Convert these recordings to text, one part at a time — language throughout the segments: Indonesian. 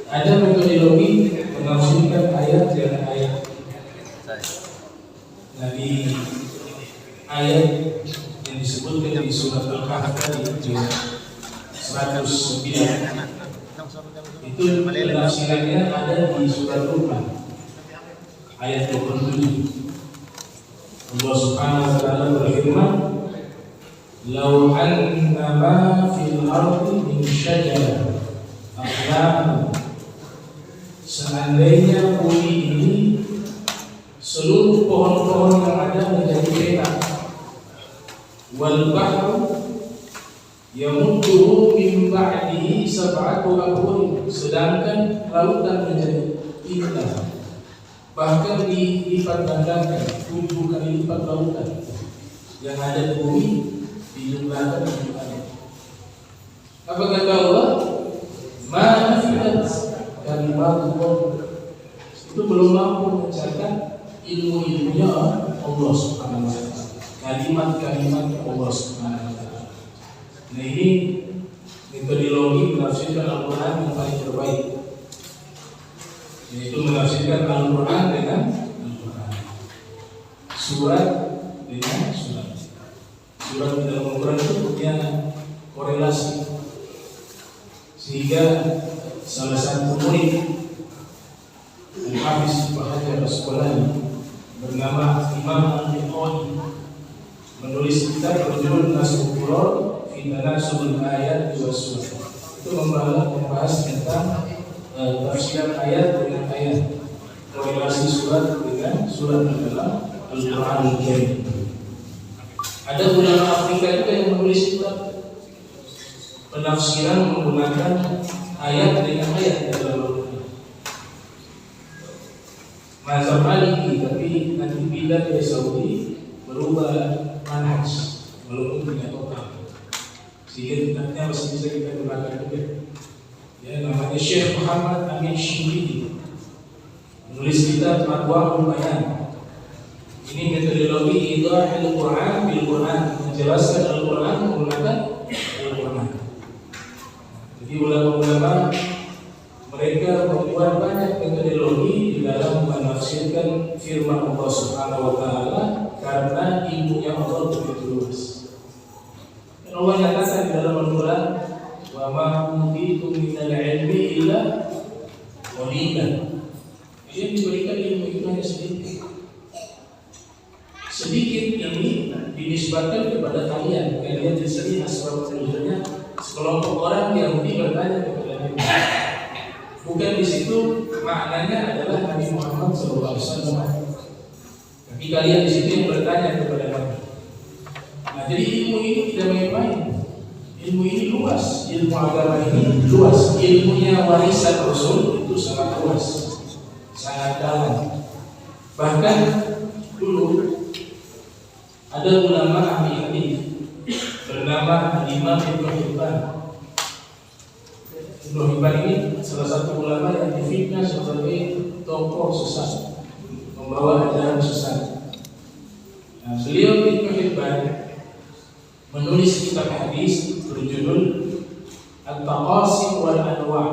Ada metodologi menafsirkan ayat dengan ayat. Nah, di ayat yang disebutkan di surat Al-Kahf tadi 109 itu penafsirannya ada di surat Luqman ayat 27. Allah Subhanahu wa taala berfirman, "Lau anna ma fil ardi min syajarah aqlam." Seandainya bumi ini seluruh pohon-pohon yang ada menjadi petak, wal bahru yamudduhu min ba'dihi sab'atu abhurin, sedangkan lautan menjadi indah, bahkan dilipat gandakan 7 kali lipat lautan yang ada di bumi dijumlahkan jumlahnya. Apa kata Allah? Ma nafidat kalimatullah, itu belum mampu mencatat ilmu-ilmunya Allah Subhanahu wa taala, kalimat-kalimat Allah Subhanahu wa taala. Nah, ini metodologi menafsirkan Al-Quran yang paling terbaik, yaitu menafsirkan Al-Quran dengan Al-Quran, surat dengan surat. Surat di dalam Al-Quran itu punya korelasi, sehingga salah satu murid Al-Hafiz Ibnu Hajar Al-Asqalani bernama Imam Al-Bukhari menulis kitab berjudul Nasbul Quran fi Tanasubul Ayat wa Surat. Itu membahas tentang tafsiran ayat dengan ayat, korelasi surat dengan surat dalam Al-Quran Al-Karim. Ada ulama Afrika juga yang menulis kitab penafsiran menggunakan ayat dengan ayat dalam Al-Quran. Mazhab Maliki, tapi nanti pindah ke Saudi berubah manhaj walaupun tidak total, sehingga kitabnya masih bisa kita gunakan juga. Ya, namanya Syekh Muhammad Amin Syinqiti, menulis kitab Adwa'ul Bayan. Ini metodologi idhah Al-Quran bil Quran, menjelaskan Al-Quran menggunakan Al-Quran. Jadi ulama-ulama mereka membuat banyak metodologi di dalam menafsirkan firman Allah Subhanahu wa taala karena ilmunya Allah begitu luas. Dan Allah nyatakan di dalam Al-Quran, "Wa ma utitu minal ilmi illa qalilan." Yang diberikan ilmu itu hanya sedikit. Sedikit ini dinisbatkan kepada kalian. Kalian di sini asbab nuzulnya sekelompok orang Yahudi bertanya kepada Nabi. Bukan di situ maknanya adalah Nabi Muhammad SAW. Tapi kalian di situ yang bertanya kepada Nabi. Nah, jadi ilmu ini tidak main-main. Ilmu ini luas, ilmu agama ini luas. Ilmunya warisan Rasul itu sangat luas, sangat dalam. Bahkan dulu ada ulama ahli hadis bernama Imam Ibnu Hibban. Ibnu Hibban ini salah satu ulama yang difitnah sebagai tokoh sesat, membawa ajaran sesat. Nah, beliau Ibnu Hibban menulis kitab hadis berjudul At-Taqasim wal Anwa'.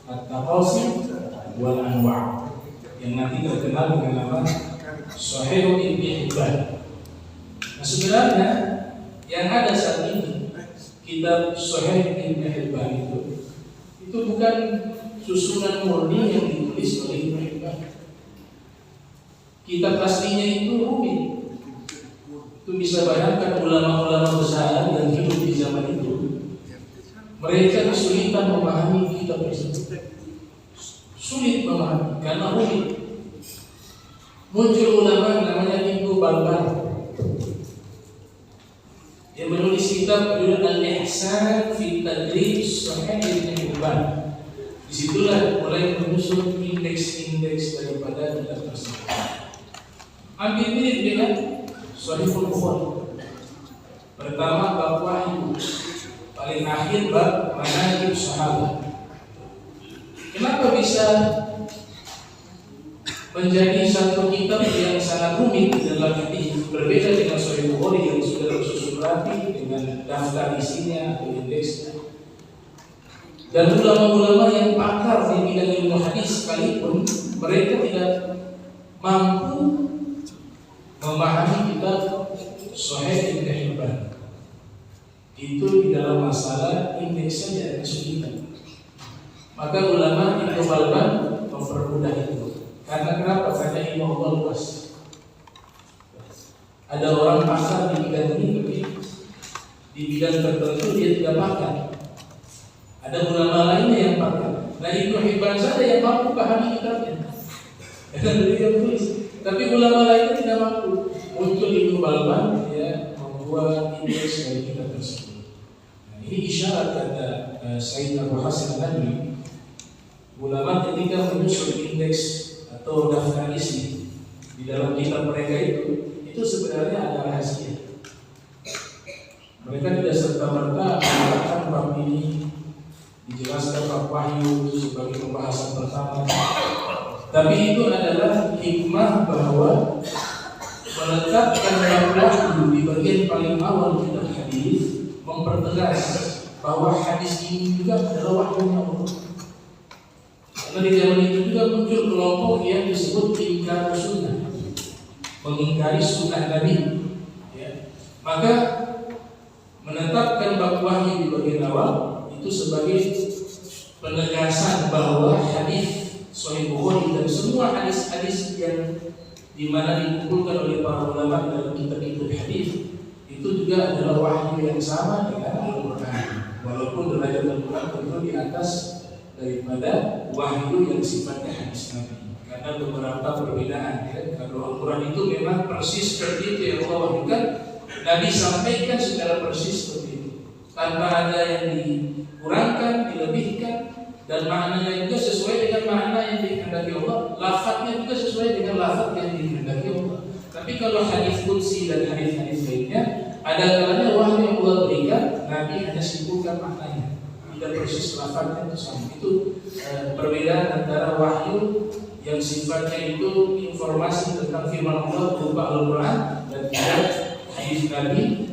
At-Taqasim wal Anwa', yang nanti terkenal dengan nama Sahih Ibnu Hibban. Nah, sebenarnya yang ada saat ini kitab Sahih Ibnu Hibban itu bukan susunan murni yang ditulis oleh Ibnu Hibban. Kitab aslinya itu rumit. Itu bisa bayangkan ulama-ulama besar yang hidup di zaman itu, mereka kesulitan memahami kitab tersebut. Sulit memahami karena rumit. Muncul ulama namanya Ibnu Balban yang menulis kitab berjudul Al-Ihsan fi Tadrib Sahih Ibnu Hibban. Disitulah mulai menyusun indeks-indeks daripada kitab tersebut. Hampir mirip dengan Sahihul Bukhari. Pertama bab wahyu, paling akhir bab manaqib sahabat. Kenapa bisa menjadi satu kitab yang sangat rumit dalam hadis, berbeda dengan Sahih Bukhari yang sudah tersusun rapi dengan daftar isinya atau indeksnya? Dan ulama-ulama yang pakar di bidang ilmu hadis sekalipun mereka tidak mampu memahami kitab Sahih Ibnu Hibban. Itu di dalam masalah indeks saja kesulitan. Maka ulama Ibnu Balban mempermudah itu. Karena kenapa? Karena ilmu Allah luas. Ada orang pakar di bidang ini, tapi di bidang tertentu dia tidak pakar. Ada ulama lainnya yang pakar. Nah, Ibnu Hibban saja yang mampu pahami kitabnya. Dan beliau tulis. Tapi ulama lainnya tidak mampu. Muncul Ibnu Balban, ya, membuat indeks dari kitab tersebut. Nah, ini isyarat kata Sayyid Abu Hasan Al-Nadwi. Ulama ketika menyusun indeks atau daftar isi di dalam kitab mereka itu sebenarnya ada rahasia. Mereka tidak serta-merta mengatakan bab ini dijelaskan bab wahyu sebagai pembahasan pertama. Tapi itu adalah hikmah bahwa meletakkan bab wahyu di bagian paling awal kitab hadis mempertegas bahwa hadis ini juga adalah wahyu Allah. Karena di zaman itu juga muncul kelompok yang disebut ingkar sunnah, mengingkari sunnah Nabi. Ya. Maka menetapkan bab wahyu di bagian awal itu sebagai penegasan bahwa hadis Sahih Bukhari dan semua hadis-hadis yang dimana dikumpulkan oleh para ulama dalam kitab-kitab hadis itu juga adalah wahyu yang sama dengan Al-Quran, walaupun derajat Al-Quran tentu di atas daripada wahyu yang sifatnya hadis Nabi. Karena beberapa perbedaan, ya. Kalau Al-Quran itu memang persis seperti itu yang Allah wahyukan, Nabi sampaikan secara persis seperti itu, tanpa ada yang dikurangkan, dilebihkan, dan maknanya juga sesuai dengan makna yang dikehendaki Allah. Lafadznya juga sesuai dengan lafadz yang dikehendaki Allah. Tapi kalau hadis qudsi dan hadis-hadis lainnya, ada kalanya wahyu yang Allah berikan, Nabi hanya simpulkan maknanya, tidak persis lafadznya itu sama. Itu perbedaan antara wahyu yang sifatnya itu informasi tentang firman Allah berupa Al-Quran dan tidak hadis Nabi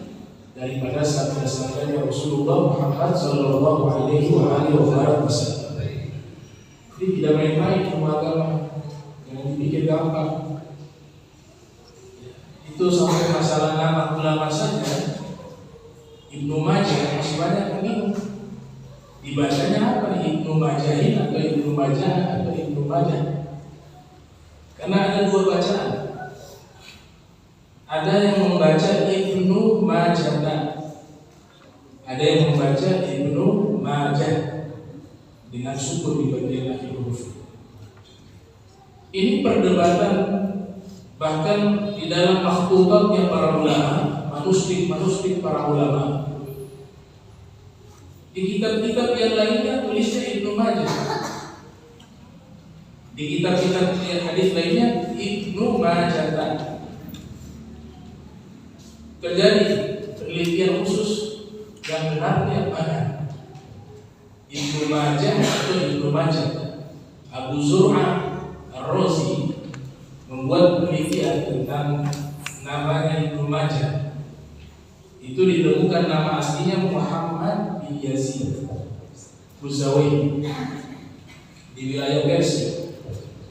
daripada sabda-sabdanya Rasulullah Muhammad Sallallahu Alaihi Wasallam. Jadi tidak main-main ilmu agama, yang dibikin gampang. Itu sampai masalah nama ulama saja. Ibnu Majah masih banyak yang bingung. Dibacanya apa? Ibnu Majahin atau Ibnu Majah atau Ibnu Majah? Karena ada dua bacaan. Ada yang membaca Ibnu Majah, ada yang membaca Ibnu Majah dengan sukun di bagian akhir huruf. Ini perdebatan bahkan di dalam makhtutatnya para ulama, manuskrip para ulama. Di kitab-kitab yang lainnya tulisnya Ibnu Majah. Di kitab-kitab hadis lainnya Ibnu Majah. Terjadi penelitian khusus yang benarnya mana? Ibnu Majah atau Ibnu Majah. Abu Zur'ah Ar-Razi membuat penelitian tentang namanya Ibnu Majah. Itu ditemukan nama aslinya Muhammad bin Yazid Buzawaini di wilayah Persia.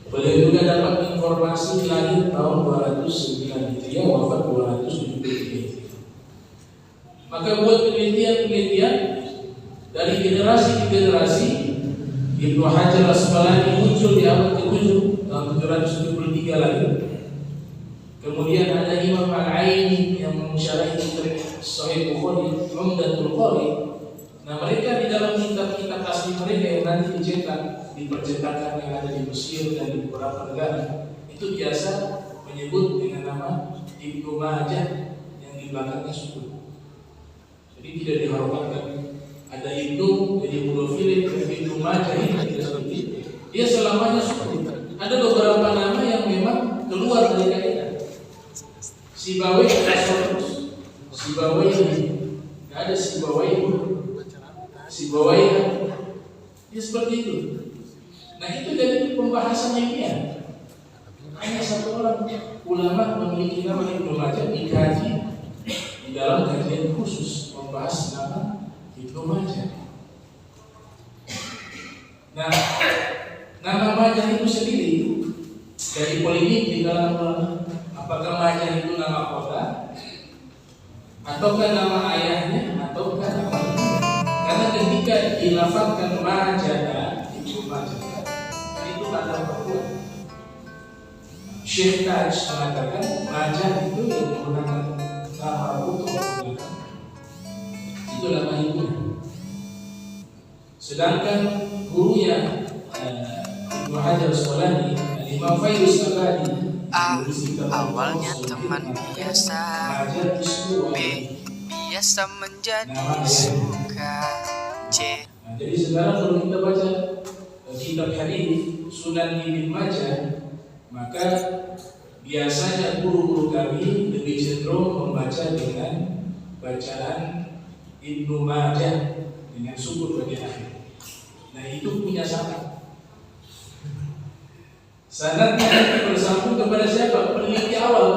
Beliau juga dapat informasi lahir tahun 209 Hijriah, wafat 273 Hijriah. Maka buat penelitian dari generasi ke generasi. Ibnu Hajar Asqalani muncul di abad ke-7 tahun 773 lagi. Kemudian ada Imam Al-Aini yang mensyarahi Sahih Bukhari, Umdatul Qari. Nah, mereka di dalam kitab-kitab asli mereka yang nanti dicetak di percetakan yang ada di Mesir dan di beberapa negara, itu biasa menyebut dengan nama Ibnu Majah yang di belakangnya sukun. Jadi tidak diharapkan ada Ibnu jadi mudofilin Ibnu Majah ini tidak seperti itu. Dia selamanya sukun. Ada beberapa nama yang memang keluar dari kaidah. Sibawai terus, Sibawai ini nggak ada Sibawai dia seperti itu. Nah, itu dari pembahasan ilmiah. Hanya satu orang ulama memiliki nama Ibnu Majah dikaji di dalam kajian khusus membahas nama Ibnu Majah. Nah, nama majah itu sendiri dari polemik di kalangan ulama. Apakah majah itu nama kota, ataukah nama ayahnya, ataukah nama ibunya? Karena ketika dilafazkan majah itu tanda perempuan. Syekh Taj mengatakan majah itu yang menggunakan nama putu, itu nama ibunya. Sedangkan gurunya Ibnu Hajar Asqalani, Imam Fairuz Abadi, awalnya teman biasa, B biasa menjadi suka, C. Jadi sekarang kalau kita baca kitab hadis Sunan Ibnu Majah, maka biasanya guru-guru kami lebih cenderung membaca dengan bacaan Ibnu Majah dengan sukun bagian akhir. Nah itu punya sanad. Sanadnya bersambung kepada siapa? Peneliti awal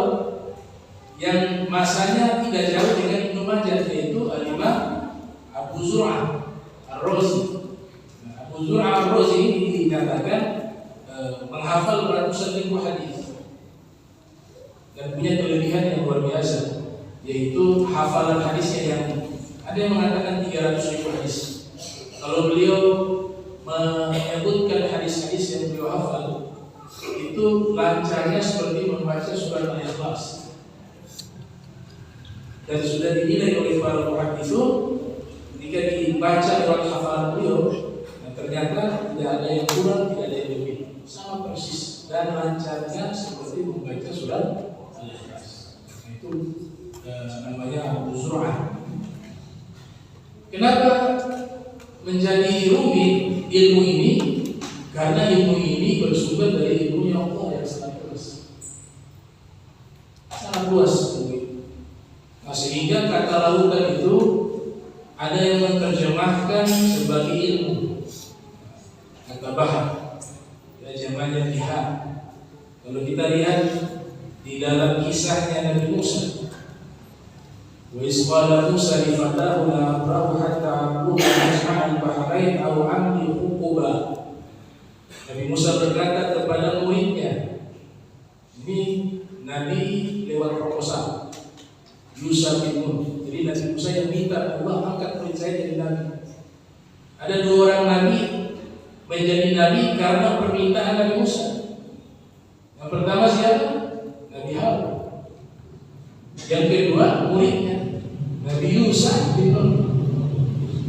yang masanya tidak jauh dengan Ibnu Majah, yaitu Al-Imam Abu Zur'ah Ar-Razi. Abu Zur'ah Ar-Razi ini dikatakan menghafal ratusan ribu hadis dan punya kelebihan yang luar biasa, yaitu hafalan hadisnya yang ada yang mengatakan 300 ribu hadis. Kalau beliau menyebutkan hadis-hadis yang beliau hafal, itu lancarnya seperti membaca surat Al-Ikhlas. Dan sudah dinilai oleh para muhadditsun ketika dibaca lewat hafalan beliau, dan ternyata tidak ada yang kurang, tidak ada yang lebih, sama persis dan lancarnya seperti membaca surat Al-Ikhlas. Itu namanya Abu Zur'ah. Kenapa menjadi rumit ilmu ini? Karena ilmu ini bersumber dari ilmu yang Allah yang sangat luas, sangat luas. Nah, sehingga kata lautan itu ada yang menerjemahkan sebagai ilmu, kata bahar, ya zamannya pihak. Kalau kita lihat di dalam kisahnya Nabi Musa, wa isqala Musa li fatahu la abrahu hatta aqula majma'al bahrain aw amli uquba. Nabi Musa berkata kepada muridnya, ini Nabi lewat proposal Yusuf bin Nun. Jadi Nabi Musa yang minta Allah angkat murid saya jadi Nabi. Ada 2 orang Nabi menjadi Nabi karena permintaan Nabi Musa. Yang pertama siapa? Nabi Harun. Yang kedua muridnya Nabi Yusuf bin Nun.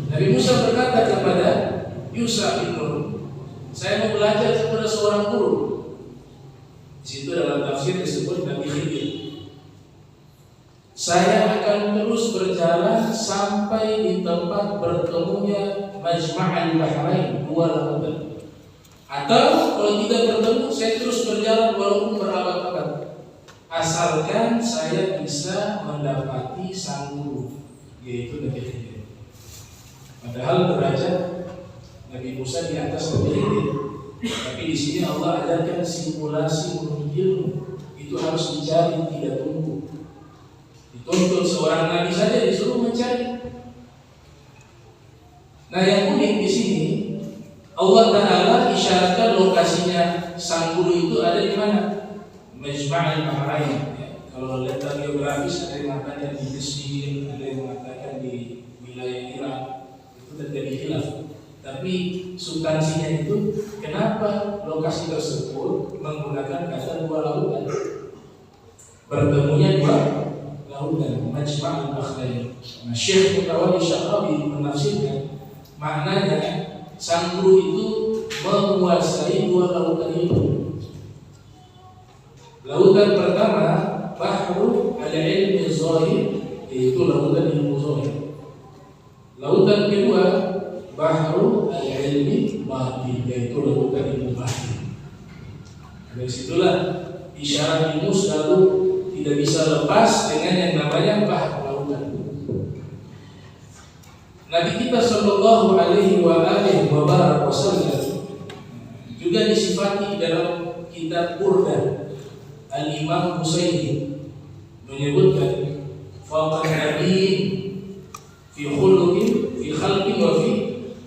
Nabi Musa berkata kepada Yusuf bin Nun, saya mau belajar kepada seorang guru. Di situ dalam tafsir disebut Nabi Khidir. Saya akan terus berjalan sampai di tempat bertemunya Majma'al Bahrain, 2 lautan. Atau kalau tidak bertemu, saya terus berjalan walaupun berabad-abad, asalkan saya bisa mendapati sang guru, yaitu Nabi Khidir. Padahal derajat Nabi Musa di atas Nabi Khidir, tapi di sini Allah ajarkan simulasi menuju ilmu. Itu harus dicari, tidak tunggu. Dituntut seorang Nabi saja disuruh mencari. Nah, yang unik di sini Allah Taala isyaratkan lokasinya sang guru itu ada di mana? Majma'al Bahrain. Ya, kalau letak geografis ada yang mengatakan di Mesir, ada yang mengatakan di wilayah Irak. Itu terjadi khilaf. Tapi substansinya itu kenapa lokasi tersebut menggunakan kata 2 lautan? Bertemunya 2 lautan, Majma'al Bahrain. Nah, Syekh Mutawalli Syarawi menafsirkan maknanya sang guru itu menguasai 2 lautan itu. Lautan pertama Bahru al-ilmi zahir, yaitu lautan ilmu zahir. Lautan kedua Bahru al-ilmi batin, yaitu lautan ilmu batin. Dari situlah isyarat ilmu selalu tidak bisa lepas dengan yang namanya bahru lautan. Nabi kita sallallahu alaihi wa alihi wa barak wasallam juga disifati dalam kitab Burdah. Al-Imam Husaini menyebutkan faqad nabiyyin fi khuluqin fi khalqin wa fi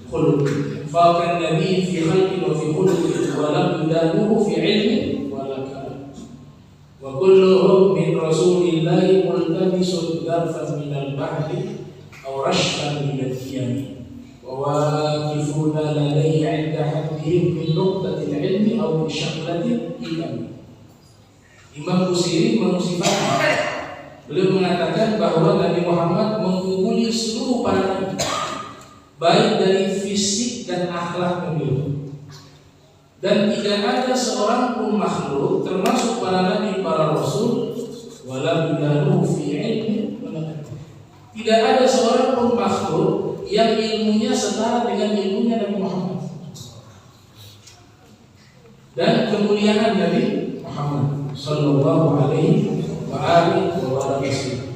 khuluqin, fakan nabi fi khalqin wa fi khuluqin wa lam yudanuhu fi ilmin wa la kalam wa kulluhum min rasulillahi multabisun darfan minal bahri aw rashfan minal qiyami wa waqifuna ladayhi 'inda haddihim min nuqtatil ilmi aw bi syaqlatil qiyami. Imam Busiri mensifatkan, beliau mengatakan bahwa Nabi Muhammad mengungguli seluruh para nabi, baik dari fisik dan akhlak beliau. Dan tidak ada seorang pun makhluk, termasuk para nabi, para rasul, wala bidanuhu fi ilmi, tidak ada seorang pun makhluk yang ilmunya setara dengan ilmunya Nabi Muhammad. Dan kemuliaan Nabi Muhammad sallallahu alaihi wa alihi wa sallam.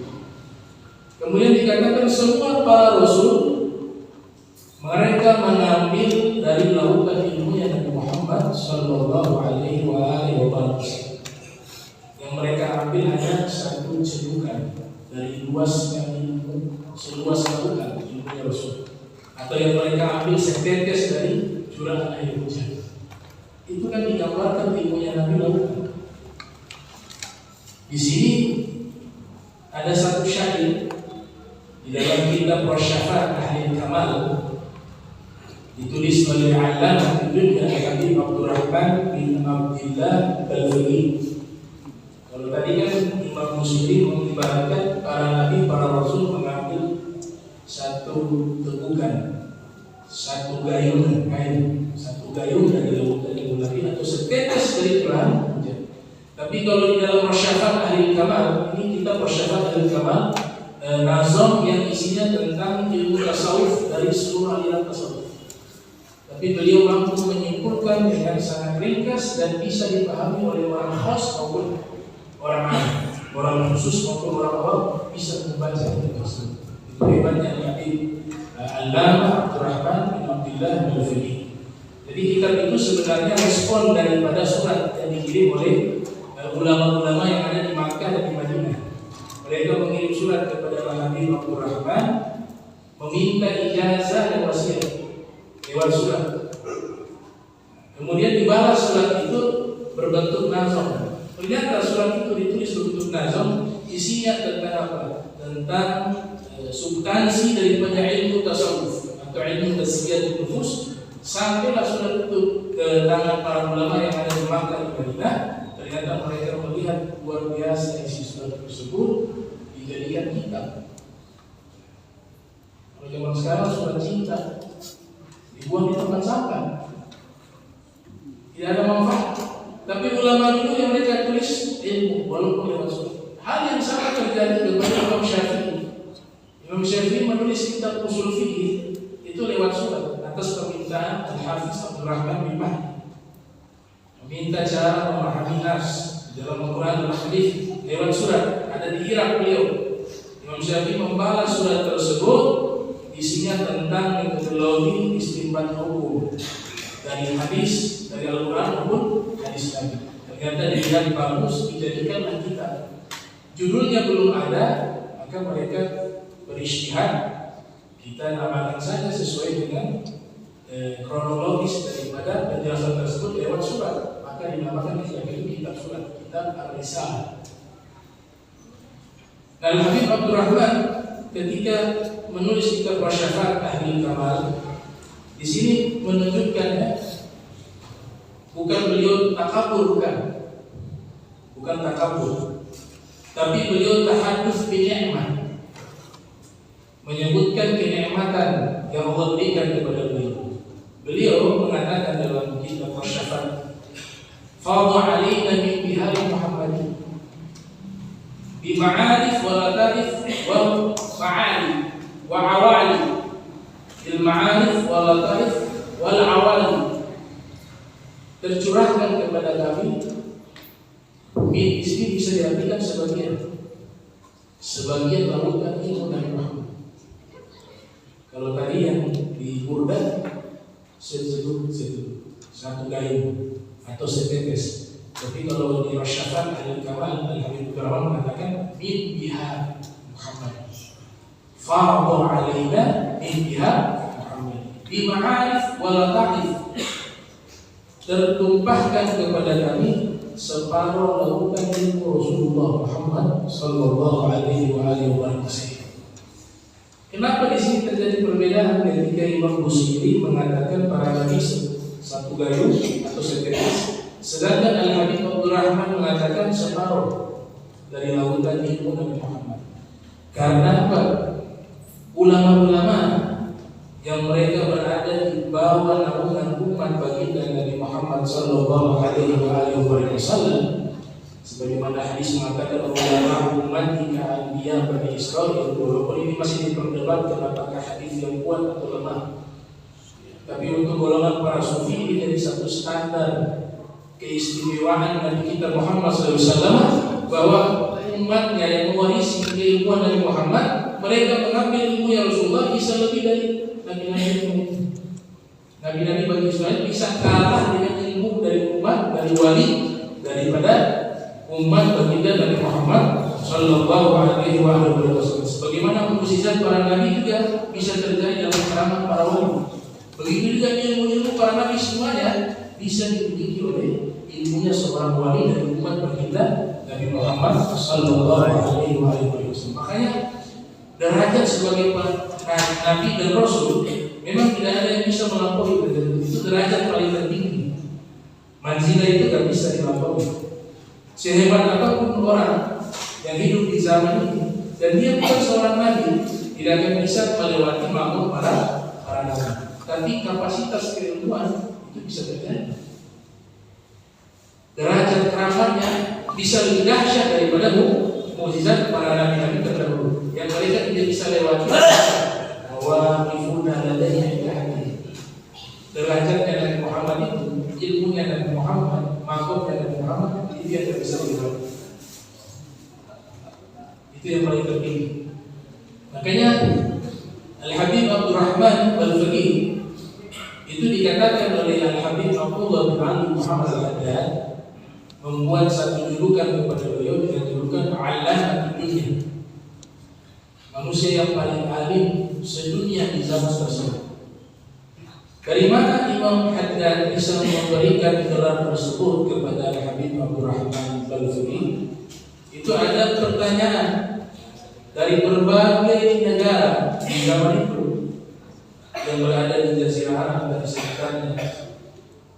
Kemudian dikatakan semua para rasul mereka mengambil dari lautan ilmu yang Nabi Muhammad sallallahu alaihi wa alihi wa sallam. Yang mereka ambil hanya satu cedukan dari luasnya ilmu, seluas lautan ilmunya Rasul. Atau yang mereka ambil setetes dari curah air hujan. Itu kan digambarkan ilmunya Nabi lautan. Di sini ada satu syair di dalam kitab Rasyafat Ahli Kamal, ditulis oleh Allamah Dunya Habib Abdurrahman bin Abdillah Al-Faqih. Kalau tadi kan Imam Muslim mengibaratkan para nabi, para rasul mengambil satu tegukan, satu gayung kain, satu gayung dari lautan ilmu Nabi atau setetes dari curah hujan. Tapi kalau di dalam Rasyafat Ahli Kamal, ini kita Rasyafat Ahli Kamal, nazam yang isinya tentang ilmu tasawuf dari seluruh aliran tasawuf. Tapi beliau mampu menyimpulkan dengan sangat ringkas dan bisa dipahami oleh orang khas maupun orang awam, orang khusus maupun orang awam bisa membaca itu tersebut. Itu hebatnya Nabi Allamah Abdurrahman bin Abdillah Al-Faqih. Jadi kitab itu sebenarnya respon daripada surat yang dikirim oleh ulama-ulama yang ada di Makkah dan di Madinah. Mereka mengirim surat kepada Nabi Abdurrahman meminta ijazah dan wasiat lewat surat. Kemudian dibalas surat itu berbentuk nazam. Ternyata surat itu ditulis berbentuk nazam, isinya tentang apa? Tentang substansi daripada ilmu tasawuf atau ilmu tazkiyatun nufus. Sampailah surat itu ke tangan para ulama yang ada di Makkah dan Madinah. Ternyata mereka melihat luar biasa isi surat tersebut dijadikan kitab. Kalau zaman sekarang surat cinta dibuang di tempat sampah, tidak ada manfaat. Tapi ulama dulu yang mereka tulis ilmu walaupun lewat surat. Hal yang sama terjadi kepada Imam Syafi'i. Imam Syafi'i menulis kitab usul fikih itu lewat surat atas permintaan Al-Hafiz Abdurrahman bin Mahdi. Minta cara memahami nas dalam Al-Quran dan Hadis lewat surat. Ada di Irak beliau. Imam Syafi'i membalas surat tersebut, isinya tentang metodologi istinbat hukum dari hadis, dari Al-Quran maupun hadis Nabi. Ternyata dilihat bagus, dijadikanlah kitab. Judulnya belum ada, maka mereka beristihad. Kita namakan saja sesuai dengan kronologis daripada penjelasan tersebut lewat surat. Maka dinamakan itu kitab surat, kitab Ar-Risalah. Dan Habib Abdurrahman ketika menulis kitab Rasyafat Ahli Kamal, di sini menunjukkannya bukan beliau takabur, bukan takabur, tapi beliau tahadduts bi ni'mah, menyebutkan kenikmatan yang Allah berikan kepada beliau. Beliau mengatakan dalam kitab Rasyafat, fadha alaina min bihari Muhammadin bi ma'arif wa latarif wa ma'ali wa awali, bil ma'arif wa latarif wal awali, tercurahkan kepada kami. Di sini bisa diartikan sebagian lautan ilmu Nabi Muhammad. Kalau tadi yang di Burdah seteguh satu gayung atau setetes. Tapi kalau di Rasyafat Ahli Kamal, Al-Habib Abdurrahman mengatakan min bihar Muhammad. Fa'adha alaina min bihar Muhammad. bi ma'arif wa lataif, tertumpahkan kepada kami separuh lautan ilmu Rasulullah Muhammad sallallahu alaihi wasallam. Kenapa di sini terjadi perbedaan ketika Imam Busiri mengatakan para nabi satu gayung atau setetes, sedangkan Al-Habib Abdurrahman mengatakan separuh dari lautan ilmu Nabi Muhammad? Karena apa? Ulama-ulama yang mereka berada di bawah naungan umat baginda Nabi Muhammad sallallahu alaihi wasallam, sebagaimana hadis mengatakan ulama umat jika anbiya Bani Israil, walaupun ini masih diperdebatkan apakah hadis yang kuat atau lemah. Tapi untuk golongan para sufi ini jadi satu standar keistimewaan Nabi kita Muhammad SAW, bahwa umatnya yang mewarisi keilmuan Nabi Muhammad, mereka mengambil ilmu yang Rasulullah bisa lebih dari nabi-nabi. Nabi-nabi Bani Israil bisa kalah dengan ilmu dari umat, dari wali, daripada umat baginda Nabi Muhammad sallallahu alaihi wasallam. Sebagaimana mukjizat para nabi juga bisa terjadi dalam kalangan para wali. Begitu juga ilmu-ilmu para nabi semuanya bisa dimiliki oleh ilmunya seorang wali dari umat baginda Nabi Muhammad sallallahu alaihi wasallam. Makanya derajat sebagai nabi dan rasul memang tidak ada yang bisa melampaui derajat itu. Derajat paling tertinggi. Manzilah itu tidak bisa dilampaui. Sehebat apapun orang yang hidup di zaman ini dan dia bukan seorang nabi, tidak akan bisa melewati makhluk para nabi. Tapi kapasitas keilmuan itu bisa terjadi. Derajat keramatnya bisa lebih dahsyat daripada mukjizat para nabi-nabi terdahulu yang mereka tidak bisa lewati. Waqifuna ladayya ilahdi. Derajatnya Nabi Muhammad itu, ilmunya Nabi Muhammad, makhluknya Nabi Muhammad, itu yang tidak bisa dilewati. Itu yang paling tertinggi. Makanya Al-Habib Abdurrahman Al-Faqih itu dikatakan oleh Al-Habib Abdullah bin Ali Muhammad Al-Haddad, membuat satu julukan kepada beliau dengan julukan Allamah Dunia, manusia yang paling alim sedunia di zaman tersebut. Dari mana Imam Haddad bisa memberikan gelar tersebut kepada Al-Habib Abdurrahman Al-Faqih? Itu ada pertanyaan dari berbagai negara di zaman itu yang berada di Jazirah Arab dan sekitarnya.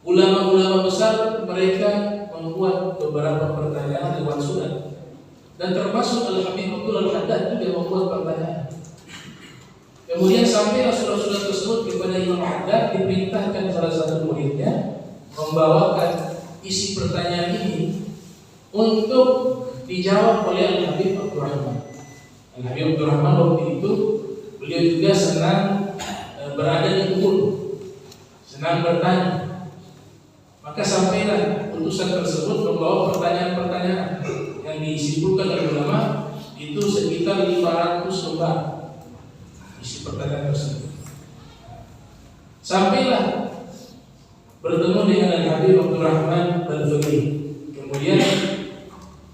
Ulama-ulama besar mereka membuat beberapa pertanyaan lewat surat, dan termasuk Al-Habib Abdul Haddad juga membuat pertanyaan. Kemudian sampailah surat-surat tersebut kepada Imam Haddad, diperintahkan salah satu muridnya membawakan isi pertanyaan ini untuk dijawab oleh Al-Habib Abdurrahman. Al-Habib Abdurrahman waktu itu beliau juga senang berada di kebun, senang bertanya. Maka sampailah utusan tersebut membawa pertanyaan-pertanyaan yang disimpulkan oleh ulama itu sekitar 500 lembar isi pertanyaan tersebut. Sampailah bertemu dengan Al-Habib Abdurrahman Al-Faqih. Kemudian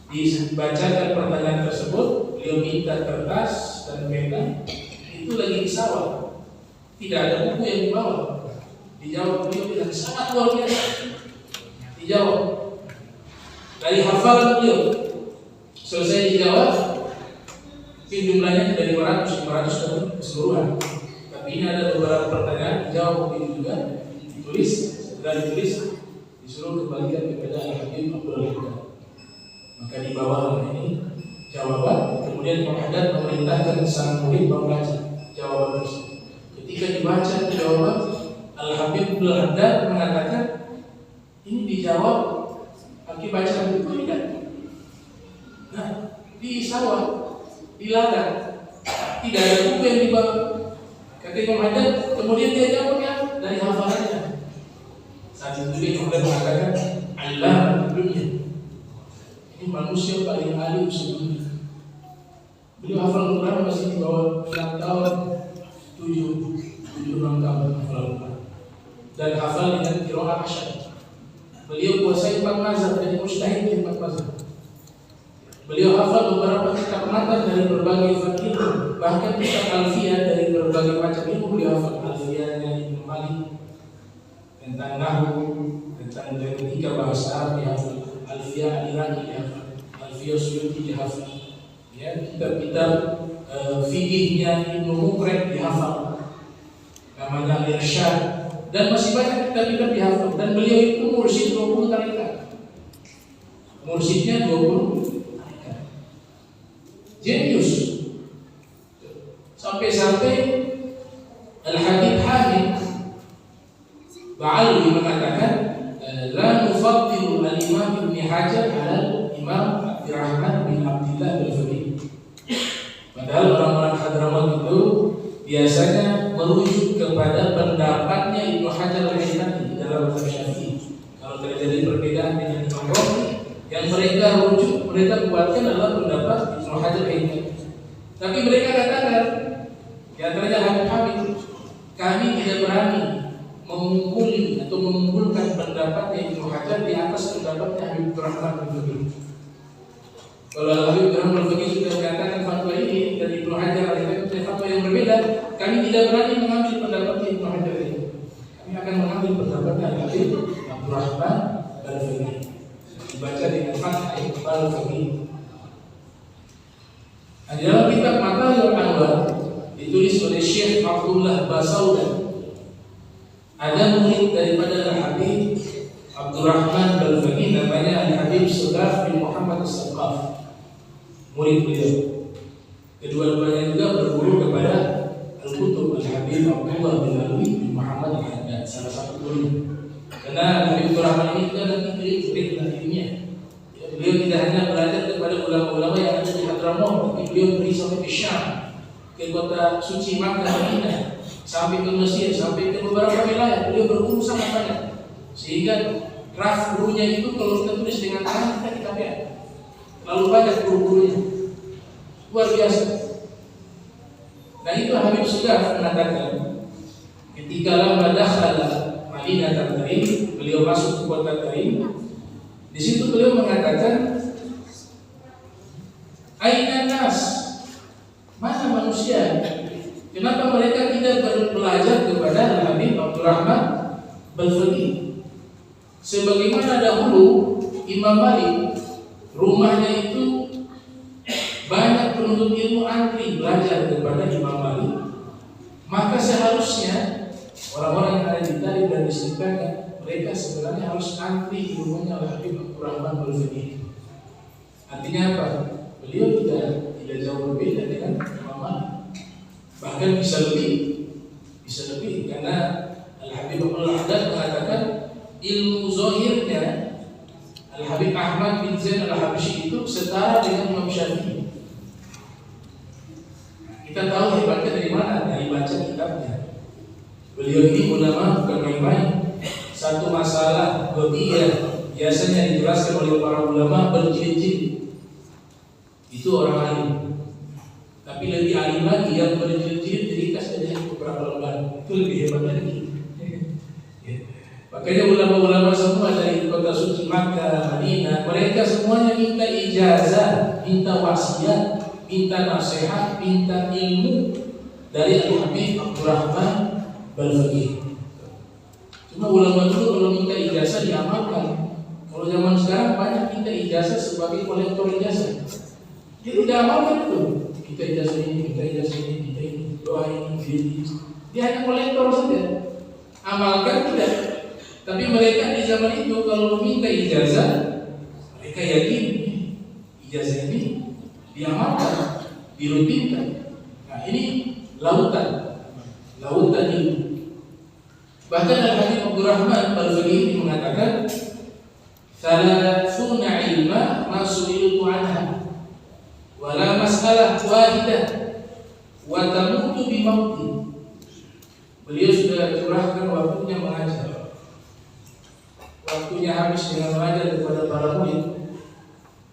dibacakan pertanyaan tersebut, beliau minta kertas dan pena, itu lagi disawat, tidak ada buku yang dibawa. Dijawab, beliau bilang sangat luar biasa. Dijawab dari hafalan beliau. Selesai dijawab, mungkin jumlahnya dari 500 keseluruhan. Tapi ini ada beberapa pertanyaan dijawab begitu juga, ditulis, setelah ditulis disuruh kembalikan kepada Al-Habib Abdul Haddad. Maka dibawa ini jawaban, kemudian Imam Haddad memerintahkan sang murid membaca jawaban tersebut. Ketika dibaca jawaban, Al-Habib Abdul Haddad mengatakan, ini dijawab kaki bacaan itu tidak. Nah, di sawah, di ladang, tidak ada buku yang dibawa. Kata Imam Haddad, kemudian dia jawabnya dari hafalannya. Saat itu dia kemudian mengatakan, Allamah Dunia. Ini manusia paling alim sedunia. Beliau hafal Quran masih di bawah 6 tahun, 7-6 tahun hafal Quran. Dan hafal dengan qiraah asyar. Beliau kuasai 4 mazhab, jadi mujtahid di 4 mazhab. Beliau hafal beberapa kitab matan dari berbagai fakih, bahkan kitab alfiyah dari berbagai macam ilmu beliau hafal. Alfiyahnya Ibnu Malik tentang nahwu, tentang gramatika bahasa Arab dihafal, alfiyah Iraqi dihafal, alfiyah Suyuti dihafal, ya, kitab-kitab fikihnya Ibnu Muqrib dihafal, namanya Al-Irsyad, dan masih banyak kitab-kitab dihafal. Dan beliau itu mursyid 20 tarekat, mursyidnya 20 jenius, sampai-sampai Al-Habib Hamid Ba'alwi mengatakan la nufaddilu al-Imam Ibn Hajar ala Imam Abdurrahman bin Abdillah al-Faqih. Padahal orang-orang Hadramaut itu biasanya merujuk kepada pendapatnya Ibnu Hajar al-Haytami dalam mazhab Syafi'i. Kalau terjadi perbedaan dengan Imam Rafi, yang mereka rujuk, mereka kuatkan adalah pendapat Ibnu Hajar al-Haytami. Tapi mereka katakan, di antaranya Habib Hamid, kami tidak berani mengungguli atau mengunggulkan pendapatnya Ibnu Hajar di atas pendapatnya Habib Rahman bin Faqih. Kalau Habib Rahman bin Faqih sudah mengatakan fatwa ini dari Ibnu Hajar al-Haytami fatwa yang berbeda, kami tidak berani mengambil pendapatnya Ibnu Hajar ini. Kami akan mengambil pendapatnya Habib Rahman bin Faqih. Dibaca dengan fathah al-Faqih. Di dalam kitab Mathaul Anwar ditulis oleh Syekh Abdullah Basaudan, ada murid daripada Al-Habib Abdurrahman Al-Faqih namanya Al-Habib Sudaf bin Muhammad As-Saqaf, murid beliau. Kedua-duanya juga berguru kepada Al-Kutub Al-Habib Abdullah bin Alwi bin Muhammad Al-Haddad, salah satu murid. Karena Habib Abdurrahman ini juga nanti beliau ilmiah. Beliau tidak hanya belajar kepada ulama-ulama yang ada di Hadramaut, tapi beliau pergi sampai ke Syam, ke kota suci Makkah, Madinah, sampai ke Mesir, sampai ke beberapa wilayah. Beliau berguru sangat banyak, sehingga draft gurunya itu kalau kita tulis dengan tangan kita lihat, lalu banyak guru-gurunya, luar biasa. Nah itu Habib sudah mengatakan, ketika lama dakhala Madinah Tarim, beliau masuk ke kota Tarim. Di situ beliau mengatakan, Aina nas, mana manusia? Kenapa mereka tidak belajar kepada Habib Abdurrahman Al-Faqih? Sebagaimana dahulu Imam Malik, rumahnya itu banyak penuntut ilmu antri belajar kepada Imam Malik, maka seharusnya orang-orang yang ada di Tarim dan di sekitarnya, mereka sebenarnya harus antri di rumahnya Habib Abdurrahman Al-Faqih. Artinya apa? Beliau tidak jauh berbeda dengan Imam Malik, bahkan bisa lebih karena Al-Habib Al-Haddad mengatakan ilmu zahirnya Al-Habib Ahmad bin Zain Al-Habsyi itu setara dengan Imam Syafi'i. Kita tahu hebatnya dari mana? Dari baca kitabnya. Beliau ini ulama bukan main-main. Satu masalah qadiyah biasanya dijelaskan oleh para ulama berjilid-jilid. Itu orang alim. Tapi lebih alim lagi yang berjilid-jilid diringkas dengan beberapa lembar. Itu lebih hebat lagi. Makanya ulama-ulama semua dari kota suci Makkah, Madinah, mereka semuanya minta ijazah, minta wasiat, minta nasihat, minta ilmu dari Al-Habib Abdurrahman Al-Faqih. Cuma ulama dulu kalau minta ijazah diamalkan. Kalau zaman sekarang banyak minta ijazah sebagai kolektor ijazah. Dia tidak amalkan itu. Minta ijazah ini, minta ijazah ini, minta ini, doa ini. Dia hanya kolektor saja. Amalkan tidak. Tapi mereka di zaman itu kalau meminta ijazah, mereka yakin ijazah ini diamalkan, dirutinkan. Nah ini lautan ini. Bahkan Al-Habib Abdurrahman Al-Faqih mengatakan, "Thalathuna ilma ma su'iltu anha, wala mas'alah wahidah, wa tamutu bi mauti." Beliau sudah curahkan waktunya mengajar. Waktunya habis dengan mengajar kepada para murid.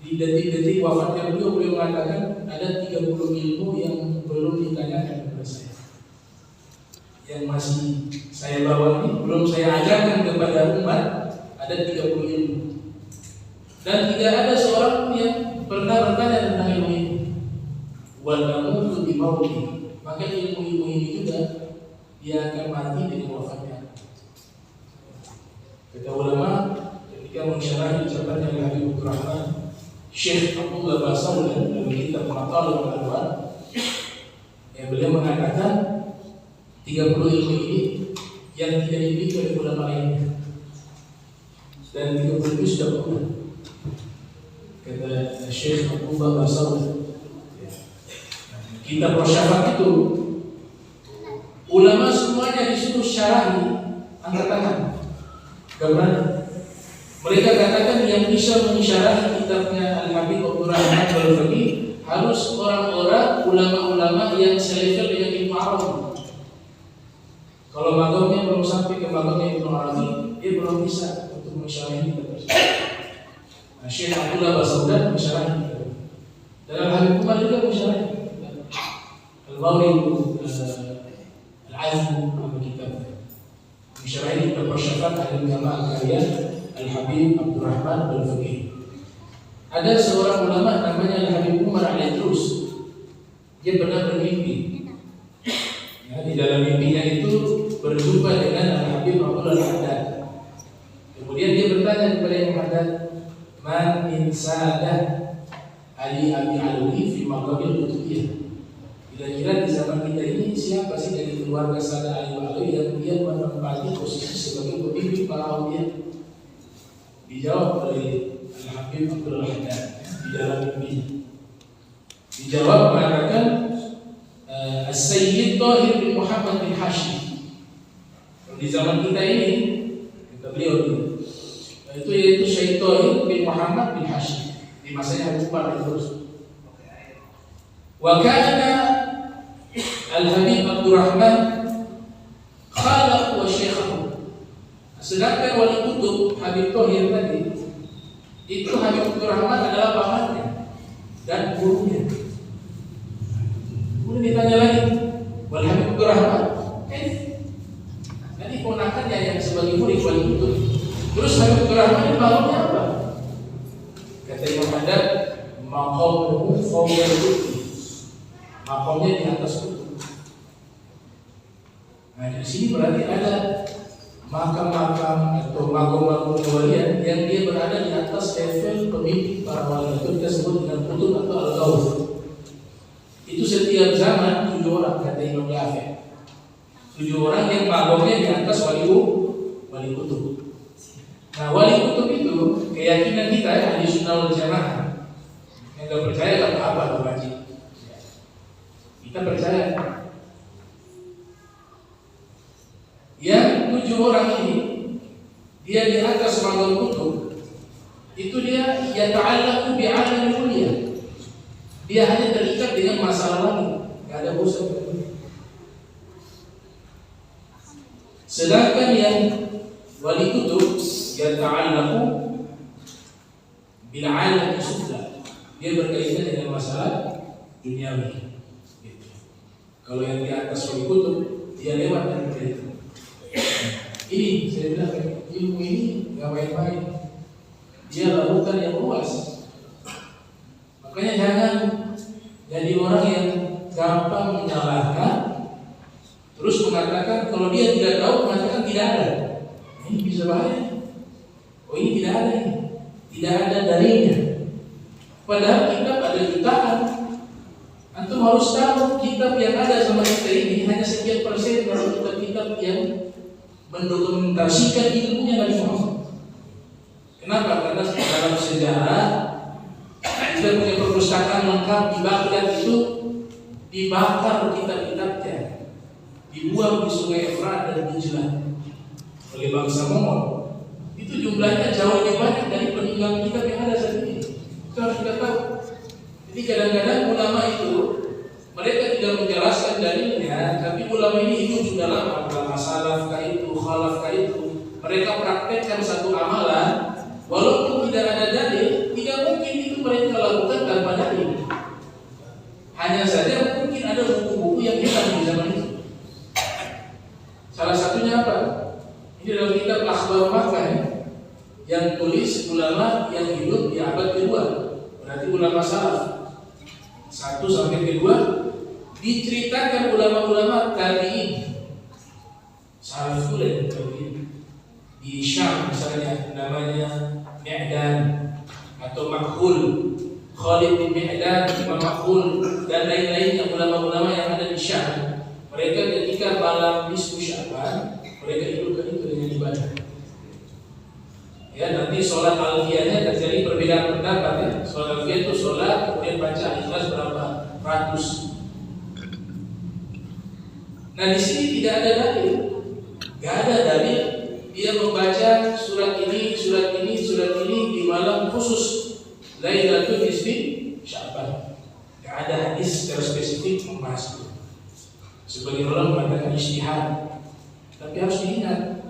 Di detik-detik wafatnya beliau mengatakan ada 30 ilmu yang belum ditanyakan kepada saya, yang masih saya bawa ini belum saya ajarkan kepada umat. Ada 30 ilmu, dan tidak ada seorang yang pernah bertanya tentang ilmu ini. Walaupun di mauti, maka ilmu ini juga dia akan mati dengan wafatnya. Kata ulama ketika mensyarahi ucapan yang Habib Rahman Syekh Abdullah Basal dalam kitab Matalib Al-Anwar, yang beliau mengatakan 30 ilmu ini yang tidak dimiliki oleh ulama lainnya, dan 30 itu sudah punah. Kata Syekh Abdullah Basal, kitab Rosyafat itu ulama semuanya disuruh syarahi, angkat tangan, gak berani. Mereka katakan yang bisa mensyarahi kitabnya Al-Habib Abdurrahman Al-Faqih harus orang-orang ulama-ulama yang selevel dengan Ibnu Arabi. Kalau magamnya belum sampai ke magamnya Ibnu Arabi, dia belum bisa untuk mensyarahi kitab tersebut. Nah, Syekh Abdullah Basaudan mensyarahi kitab, dan Al-Habib Umar juga mensyarahi Al-Mawrid Al-Azm nama kitabnya, mensyarahi kitab Rosyafat Al-Kamal karya Al-Habib Abdurrahman Al-Faqih. Ada seorang ulama namanya Al-Habib Umar Al-Idrus. Dia pernah bermimpi. Ya, di dalam mimpinya itu berjumpa dengan Al-Habib Abdullah Al-Haddad. Kemudian dia bertanya kepada Imam Haddad, "Man min sadah Ali Abi Alwi fi maqabil Qutbiyah?" Kira-kira di zaman kita ini siapa sih dari keluarga Sadah Ali Alwi yang dia menempati posisi sebagai pemimpin para awliya? Dijawab oleh Al-Habib Abdullah Haddad di dalam mimpi. Dijawab mengatakan As-Sayyid Tahir bin Muhammad bin Hashim. Di zaman kita ini, kata beliau itu yaitu Sayyid Tahir bin Muhammad bin Hashim di masanya Abu Bakar terus. Wa kana Al-Habib Abdurrahman khalaq wa syekhahu. Sedangkan wali kutub Habib Tahir tadi itu Habib Abdurrahman adalah pamannya dan gurunya. Kemudian ditanya lagi, wal Habib Abdurrahman nanti ponakannya yang sebagai murid wali kutub. Terus Habib Abdurrahman ini makamnya apa? Kata Imam Haddad, maqamuhu fawqa al-kutub, makamnya di atas kutub. Nah, di sini berarti ada makam-makam atau makam-makam kewalian yang dia berada di atas level pemimpin para wali. Itu kita sebut dengan kutub atau al-ghaus. Itu setiap zaman 7 orang, kata Imam Ghafir. 7 orang yang makamnya di atas wali kutub. Nah, wali kutub itu keyakinan kita ya, ahli sunnah wal jamaah. Yang tidak percaya gak apa-apa tuh wajib. Kita percaya. Yang 7 orang ini dia di atas makam kutub itu dia yata'allaqu bi'alam dunia. Dia hanya terikat dengan masalah langit, enggak ada bosan. Sedangkan yang wali kutub yata'allaqu bil 'alam sufla. Dia berkaitan dengan masalah duniawi. Gitu. Kalau yang di atas wali kutub dia lewat dari itu. Ini saya bilang ilmu ini nggak main-main. Dia lautan yang luas. Makanya jangan jadi orang yang gampang menyalahkan, terus mengatakan kalau dia tidak tahu mengatakan tidak ada. Ini bisa bahaya. Oh ini tidak ada, tidak ada darinya. Padahal kitab ada jutaan. Antum harus tahu kitab yang ada sama kita ini hanya sekian persen dari kitab-kitab yang mendokumentasikan ilmunya Nabi Muhammad. Kenapa? Karena dalam sejarah kita punya perpustakaan lengkap di Baghdad itu dibakar kitab-kitabnya, dibuang di Sungai Efrat dan Dijlah oleh bangsa Mongol. Itu jumlahnya jauh lebih banyak dari peninggalan kitab yang ada saat ini. Kita harus kita tahu. Jadi kadang-kadang ulama itu mereka tidak menjelaskan dalilnya, tapi ulama ini hidup sudah lama, ulama salaf kah itu, khalaf kah itu. Mereka praktekkan satu amalan, walaupun tidak ada dalil, tidak mungkin itu mereka lakukan tanpa dalil. Hanya saja mungkin ada buku-buku yang hilang di zaman itu. Salah satunya apa? Ini dalam kitab Akhbar Makkah yang tulis ulama yang hidup di abad kedua. Berarti ulama salaf. 1 sampai 2 diceritakan ulama-ulama tabi'in. Salaf itu lain tabi'in. Di Syam misalnya namanya Mi'dan atau Makhul, Khalid bin Mi'dan, Imam Makhul dan lain-lainnya ulama-ulama yang ada di Syam. Mereka ketika malam nisfu Sya'ban, mereka hidupkan itu dengan ibadah. Ya, nanti sholat alfiyahnya terjadi perbedaan pendapat ya. Sholat alfiyah itu sholat kemudian baca ikhlas berapa ratus. Nah di sini tidak ada dalil, nggak ada dalil dia membaca surat ini di malam khusus Lailatul Nisfi Sya'ban. Nggak ada hadis secara spesifik membahas itu. Sebagian orang mengatakan ijtihad, tapi harus diingat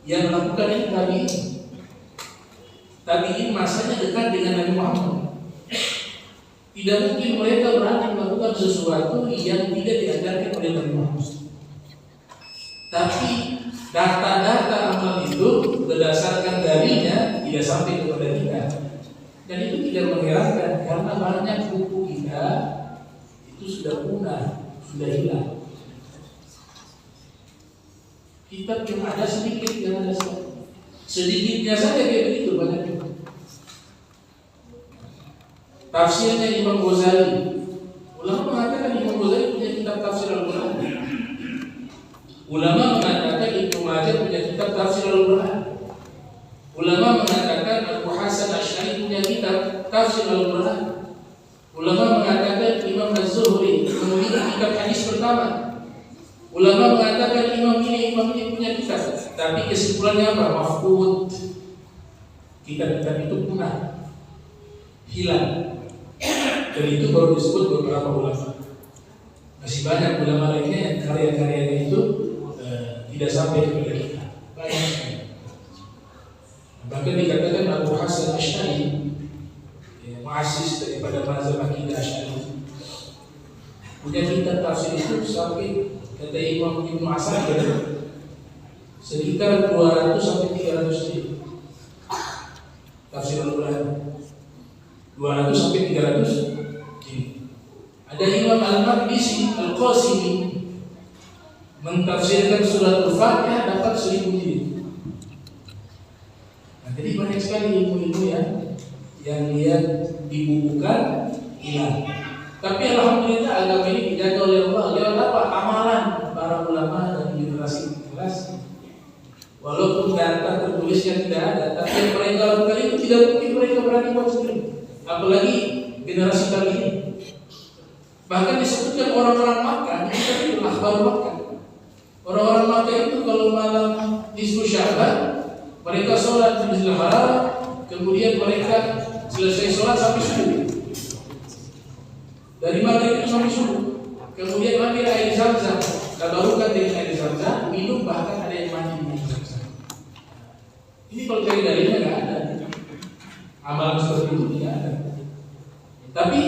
yang melakukan ini tabi'in masanya dekat dengan Nabi Muhammad. Tidak mungkin mereka berani melakukan sesuatu yang tidak diajarkan oleh Nabi Muhammad. Tapi data-data amal itu berdasarkan dalilnya tidak sampai kepada kita. Dan itu tidak mengherankan karena banyak buku kita itu sudah punah, sudah hilang. Kitab yang ada sedikit, yang ada sedikitnya saja kayak begitu banyaknya. Tafsirnya Imam Ghazali. Ulama mengatakan Imam Ghazali punya kitab tafsir Al-Quran. Ulama mengatakan Ibnu Majah punya kitab tafsir Al-Quran. Ulama mengatakan Abu Hasan Asy'ari punya kitab tafsir Al-Quran. Ulama mengatakan Imam Az-Zuhri memiliki kitab hadis pertama. Ulama mengatakan imam ini punya kitab. Tapi kesimpulannya apa? Mafqud. Kitab-kitab itu punah, hilang. Dan itu baru disebut beberapa ulama. Masih banyak ulama lainnya yang karya-karyanya itu tidak sampai kepada kita. Banyak sekali. Bahkan dikatakan Abu Hasan Asy'ari, muassis daripada mazhab akidah Asy'ari, punya kitab tafsir itu sampai kata Imam Ibnu Asakir sekitar 200 sampai 300 jilid. Tafsir Al-Quran 200 sampai 300 jilid. Ada Imam Al-Maqdisi Al-Qasimi mentafsirkan surat Al-Fatihah dapat 1000 jilid. Nah, jadi banyak sekali ilmu-ilmu yang dia dibukukan hilang. Tapi alhamdulillah agama ini dijaga oleh Allah lewat apa? Amalan para ulama dan generasi. Walaupun data tertulisnya tidak ada, tapi yang mereka lakukan itu tidak mungkin mereka berani buat sendiri. Apalagi generasi kali ini. Bahkan disebutkan orang-orang Makkah, ini kan akhbar Makkah. Orang-orang Makkah itu kalau malam nisfu Sya'ban, mereka sholat di Masjidil Haram, kemudian mereka selesai sholat sampai subuh. Dari maghrib sampai subuh, kemudian ambil air Zam-Zam, tabarukan dengan air Zam-Zam, minum, bahkan ada yang mandi dengan Zam-Zam. Ini kalau cari dalilnya nggak ada, amalan seperti itu tidak ada. Tapi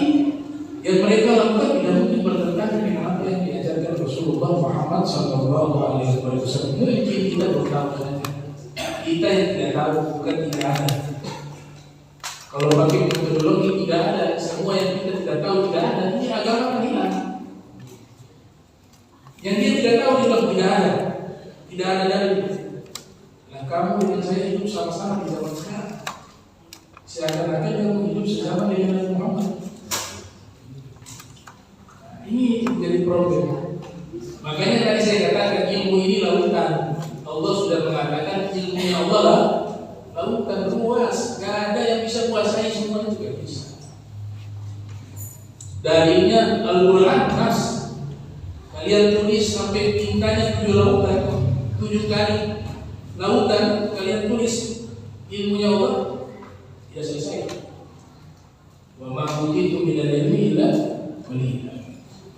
yang mereka lakukan tidak mungkin bertentangan dengan apa yang diajarkan Rasulullah Muhammad SAW. Mungkin kita bertahu saja, kita yang tidak tahu bukan tidak ada. Kalau pakai metodologi tidak ada, semua yang kita tidak tahu tidak ada, ini agama kan hilang. Yang dia tidak tahu juga tidak ada dalil. Nah, kamu dan saya hidup sama-sama di zaman sekarang. Seakan-akan kamu hidup sejaman dengan Nabi Muhammad. Nah, ini menjadi problem. Makanya tadi saya katakan ilmu ini lautan. Allah sudah mengatakan ilmunya Allah lah. Lautan luas, gak ada yang bisa kuasai semua itu, gak bisa. Dalilnya Al-Quran nas. Kalian tulis sampai tintanya 7 lautan, 7 kali lautan kalian tulis ilmunya Allah, tidak selesai. Wa ma utitu minal ilmi illa qalila.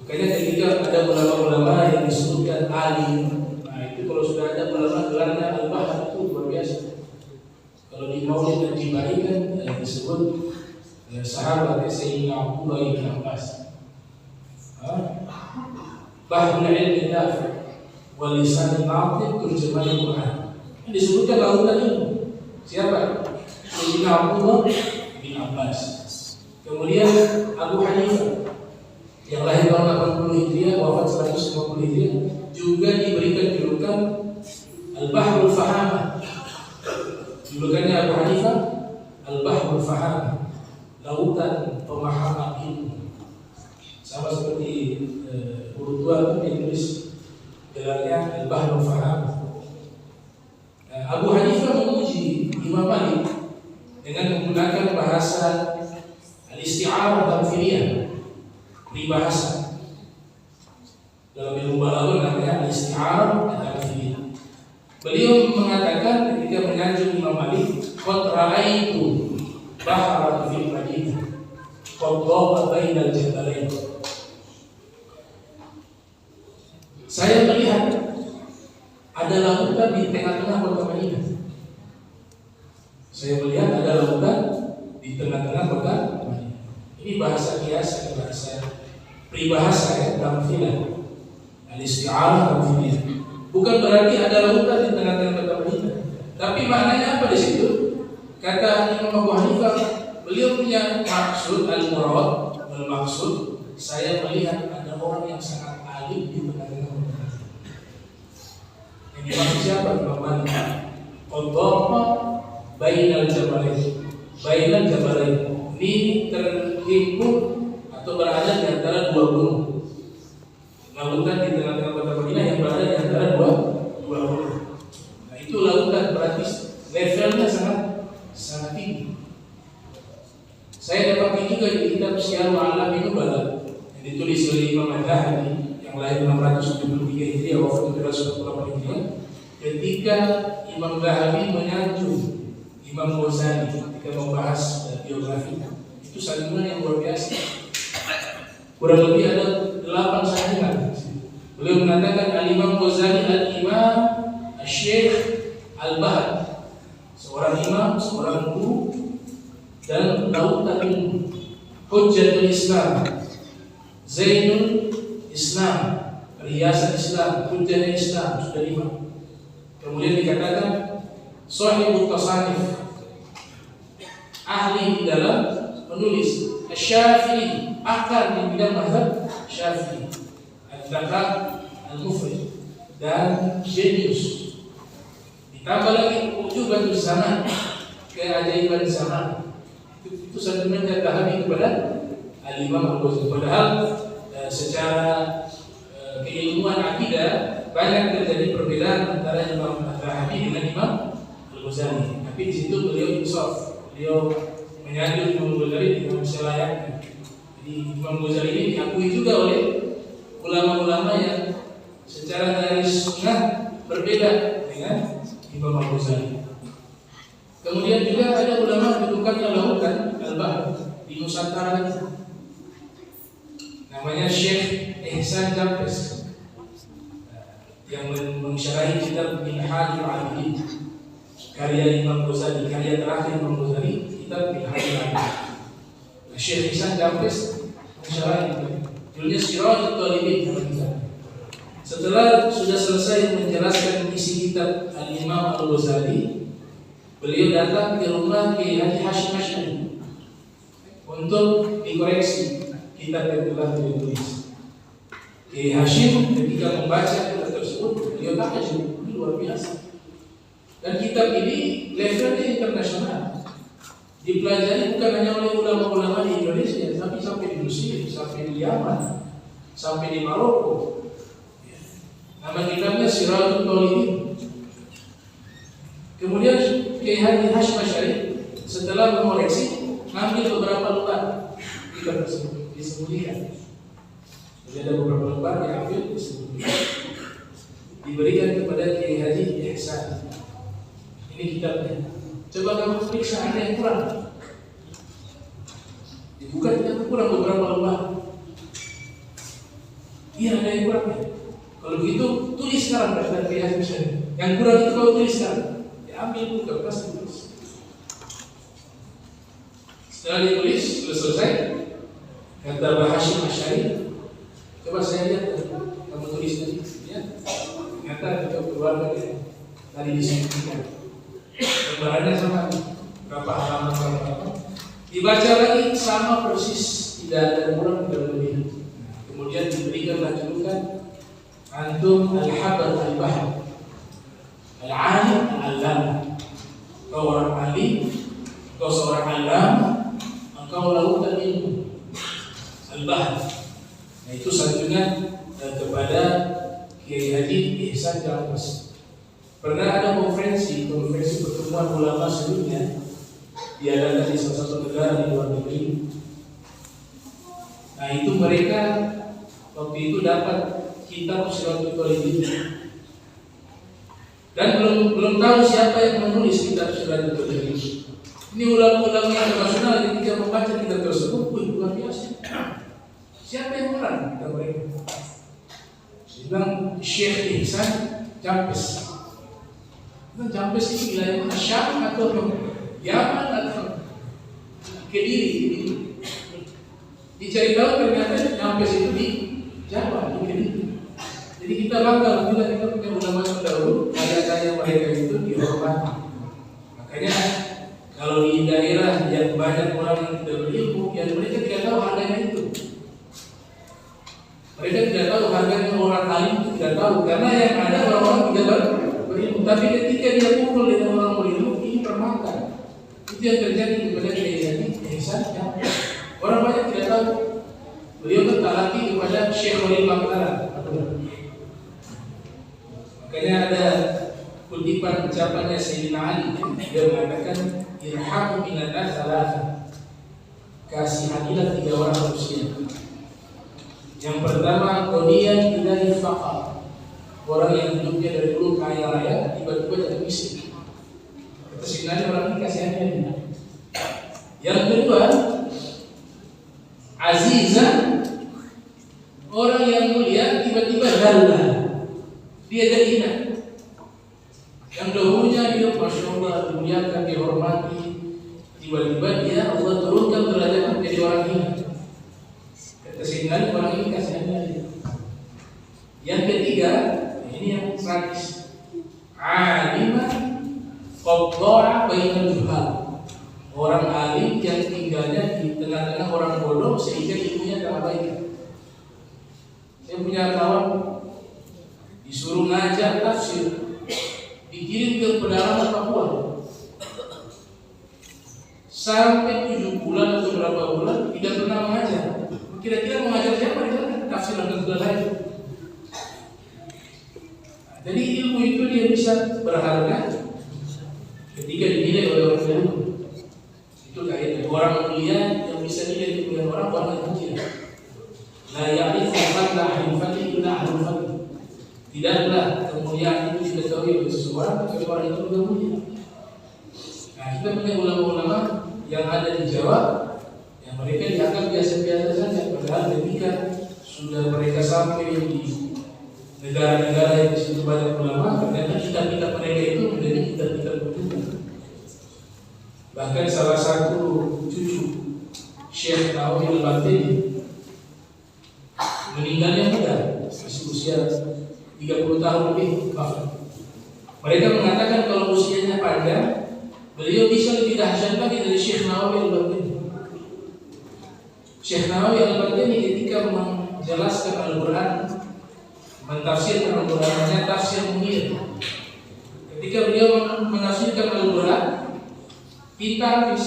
Makanya ketika ada ulama-ulama yang disebutkan alim, nah itu kalau sudah ada ulama gelarnya al-bahar itu luar biasa. Kalau di Maulid dan Jibari kan disebut sahabat Sayyidina Abdullah bin Abbas. Bahrul ilmi nafi' wal lisan al-'atib turjuman Al-Quran. Ini disebutkan lautan ilmu. Siapa? Sayyidina Abdullah bin Abbas. Kemudian Abu Hanifah yang lahir tahun 80 Hijriah, wafat 150 Hijriah, juga diberikan julukan Al-Bahrul Fahamah. Julukannya Abu Hanifah Al-Bahrul Fahamah, lautan pemahaman ilmu. Sama seperti Urduan ditulis gelarnya Al-Bahrul Fahamah. Abu Hanifah memuji Imam Malik dengan menggunakan bahasa al-isti'arah tamthiliyah, peribahasa. Dalam ilmu balaghah namanya al-isti'arah tamthiliyah. Beliau mengatakan ketika menyanjung Imam Malik, qad ra'aitu bahran fil Madinah qad dhaqa bainal jabalain. Saya melihat ada lautan di tengah-tengah kota Madinah. Saya melihat ada lautan di tengah-tengah kota Madinah. Ini bahasa biasa, bahasa peribahasa ya, tamthilah. Al-isti'arah tamthiliyah. Bukan berarti ada lautan di tengah-tengah kota Madinah. Tapi maknanya apa di situ? Kata Imam Abu Hanifah, beliau punya maksud al-murad, maksud saya melihat ada orang yang sangat alim di tengah-tengah kota Madinah. Yang dimaksud siapa? Imam Malik. Qadhafa bainal jabalain. Bainal jabalain. Ini terhimpun atau berada di antara dua gunung. Lautan di tengah-tengah kota Madinah yang berada di antara dua gunung. Nah, itu lautan berarti levelnya sangat tinggi. Saya dapat juga di kitab Syiarul A'lam Nubala yang ditulis oleh Imam Al-Zahabi yang lahir 673 Hijriah, wafat 788 Hijriah. Ketika Imam Zahabi menyanjung Imam Ghazali ketika membahas biografinya, itu sanjungan yang luar biasa. Kurang lebih ada 8 sanjungan. Beliau mengatakan Al-Imam Ghazali Al-Imam Al-Syekh Al-Bahad, seorang imam, seorang guru dan lautan ilmu, Hujjatul Islam, Zainul Islam, perhiasan Islam, Hujjatul Islam, sudah 5. Kemudian dikatakan Shahibut Tasanif, ahli di dalam menulis, Asy-Syafi'i, akar di bidang mazhab Syafi'i, Al-Dzakar, Al-Mufrid, dan jenius. Ditambah lagi ujubatul zaman, keajaiban zaman. Itu sanjungan Zahabi kepada Al-Imam Al-Ghazali. Padahal secara keilmuan akidah banyak terjadi perbedaan antara Imam Zahabi dengan Imam Al-Ghazali. Tapi di situ beliau insaf, beliau menyanjung Imam Ghazali dengan selayaknya. Jadi Imam Ghazali ini diakui juga oleh ulama-ulama yang secara garis sunnah berbeda dengan Imam Al-Ghazali. Kemudian juga ada ulama menentukannya lautan Al-Bahr di Nusantara, namanya Syekh Ihsan Jampes, yang mensyarahi kitab Minhajul Abidin, karya Imam Ghazali, karya terakhir Imam Ghazali, kitab Minhajul Abidin. Syekh Ihsan Jampes mensyarahi judulnya Siratul Talibin. Setelah sudah selesai menjelaskan isi kitab Al-Imam Al-Ghazali, beliau datang ke rumah Kiai Haji Hashim Asy'ari untuk dikoreksi kitab yang telah beliau tulis. Kiai Hashim ketika membaca kitab tersebut, beliau takjub, ini luar biasa. Dan kitab ini levelnya internasional, dipelajari bukan hanya oleh ulama-ulama di Indonesia, tapi sampai di Mesir, sampai di Yaman, sampai di Maroko. Nama kitabnya Siratul Talibin. Kemudian Kiai Haji Hashim Asy'ari setelah mengoreksi, ngambil beberapa lembar kitab tersebut, disembunyikan. Jadi ada beberapa lembar diambil, disembunyikan, diberikan kepada Kiai Haji Ihsan. Ini kitabnya. Coba kamu periksa, ada yang kurang. Dibuka, ternyata kurang beberapa lembar. Iya, ada yang kurang ya. Kalau begitu, tulis sekarang daftar Kiai Haji Asy'ari. Yang kurang itu kau tulis sekarang. Diambil buku kertas, ditulis. Setelah ditulis, sudah selesai. Kata Mbah Hashim Asy'ari, coba saya lihat kamu tulis tadi. Ya, ternyata kita keluar dari disebutkan. Gambarannya sama berapa halaman. Dibaca lagi sama persis, tidak ada kurang dan lebih. Kemudian diberikanlah julukan antum al-habar al-bahr, al-alim al-allamah. Kau orang alim, kau seorang allamah, engkau lautan ilmu al-bahr. Nah itu sanjungan kepada Kiai Haji Ihsan Jampes. Pernah ada konferensi pertemuan ulama sedunia diadakan di salah satu negara di luar negeri. Nah itu mereka waktu itu dapat kitab Siratul Talibin dan belum tahu siapa yang menulis kitab Siratul Talibin. Ini ulama-ulama internasional ketika membaca kitab tersebut, luar biasa. Siapa yang orang? Kata mereka. Bilang Syekh Ihsan Jampes. Jampes itu wilayah mana? Syam atau Yaman atau Kediri? Dicari tahu ternyata Jampes itu di Jawa, di Kediri. Jadi kita bangga bila kita punya ulama terdahulu, karya-karya mereka itu dihormati. Makanya kalau di daerah yang banyak orang yang tidak berilmu, ya mereka tidak tahu harganya itu. Mereka tidak tahu harganya orang alim, tidak tahu karena yang ada orang-orang tidak berilmu. Tapi ketika dia kumpul dengan orang berilmu, ini permata. Itu yang terjadi kepada Kiai Ihsan. Orang banyak tidak tahu. Beliau bertalaki kepada Syekh Khalil Bangkalan. Makanya ada kutipan ucapannya Sayyidina Ali. Dia mengatakan irhamu minannas salasa. Kasihanilah 3 orang manusia. Yang pertama, qadiyan ilahi faqar. Orang yang hidupnya dari dulu kaya raya, tiba-tiba jadi miskin. Kata Sayyidina orang ini kasihannya dia. Yang kedua, azizan, orang yang mulia tiba-tiba dalla. Dia jadi hina. Yang dahulunya dia Masya Allah dimuliakan, dihormati, tiba-tiba dia Allah turunkan derajat menjadi orang hina. Kata Sayyidina orang ini kasihannya dia. Yang ketiga, ini yang tragis, aliman qadda'a bainal juhal. Orang alim yang tinggalnya di tengah-tengah orang bodoh sehingga ilmunya terabaikan. Saya punya kawan disuruh ngajar tafsir, dikirim ke pedalaman Papua sampai 7 bulan atau berapa bulan tidak pernah mengajar. Kira-kira mengajar siapa di sana? Tafsir dan segala lain. Jadi ilmu itu dia bisa berharga ketika dinilai oleh orang lain. Itu kaitannya orang mulia yang bisa dinilai oleh orang yang kecil. La ya'rifu fadla ahli fadli illa ahli fadli. Tidaklah kemuliaan itu diketahui oleh seseorang kecuali orang itu sudah mulia. Nah kita punya ulama-ulama yang ada di Jawa yang mereka dianggap biasa-biasa saja. Padahal ketika sudah mereka sampai di negara-negara yang di situ banyak ulama, ternyata kitab-kitab mereka itu menjadi kitab-kitab rujukan. Bahkan salah satu cucu Syekh Nawawi Al-Batini meninggalnya muda, masih usia 30 tahun lebih. Mereka mengatakan kalau usianya panjang, beliau bisa lebih dahsyat lagi dari Syekh Nawawi Al-Batini. Syekh Nawawi Al-Batini ketika menjelaskan Al-Quran, mentafsirkan Al-Quran, tafsir Munir. Ketika beliau menafsirkan Al-Quran, tinta habis.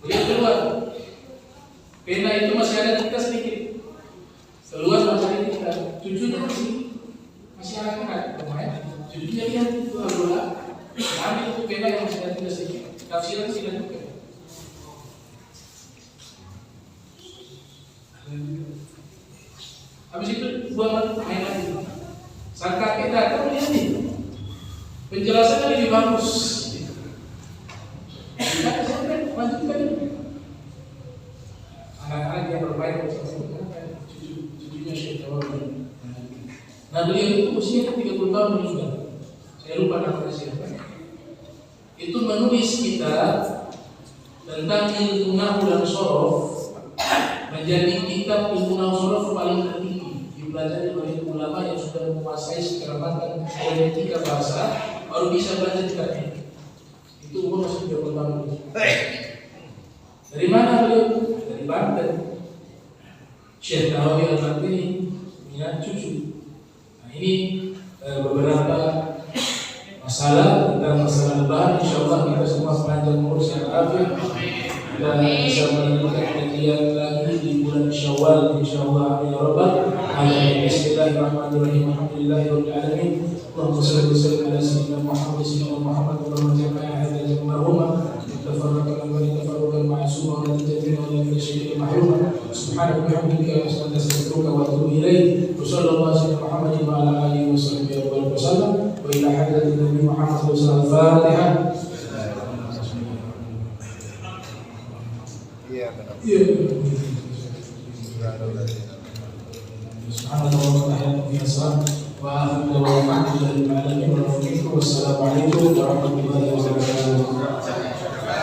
Beliau keluar, pena itu masih ada tinta sedikit. Keluar masih ada tinta. Cucunya masih anak-anak, cucunya lihat itu Al-Quran, ambil itu pena yang masih ada tinta sedikit. Tafsiran tidak juga. Habis itu buang main lagi. Sang kakek datang lihat nih, penjelasannya lebih bagus. Kata saya lanjutkan ini. Anak-anak yang bermain bersama cucunya Syekh Nawawi. Nah beliau itu usia 30 tahun meninggal. Saya lupa namanya siapa. Itu menulis kitab tentang ilmu nahwu dan shorof, menjadi kitab ilmu nahwu shorof paling tertinggi dipelajari oleh ulama yang sudah menguasai secara matang fonetika bahasa, baru bisa belajar kitabnya. Itu umur masih 30 tahun. Dari mana beliau? Dari Banten. Syekh Nawawi Al-Batini punya cucu. Nah ini beberapa masalah tentang masalah lebaran. Insyaallah kita semua panjang umur sehat afiat dan bisa melanjutkan kajian lagi di bulan Syawal insyaallah ya rabbal alamin. Bismillahirrahmanirrahim. Alhamdulillahirabbil alamin. Allahumma shalli wa sallim ala sayyidina Muhammad wa ala jami'a hadhihi al-marhuma tafarraqna wa tafarraqna ma'suma wa tajmina wa la shay'a mahruma. Subhanaka wa bihamdika astaghfiruka wa atubu ilaik. Wa sallallahu ala Muhammadin wa ala alihi wa sahbihi wa sallam. Wa ila hadratin Nabi Muhammad sallallahu alaihi wasallam. Al-Fatihah. Wassalamualaikum warahmatullahi wabarakatuh.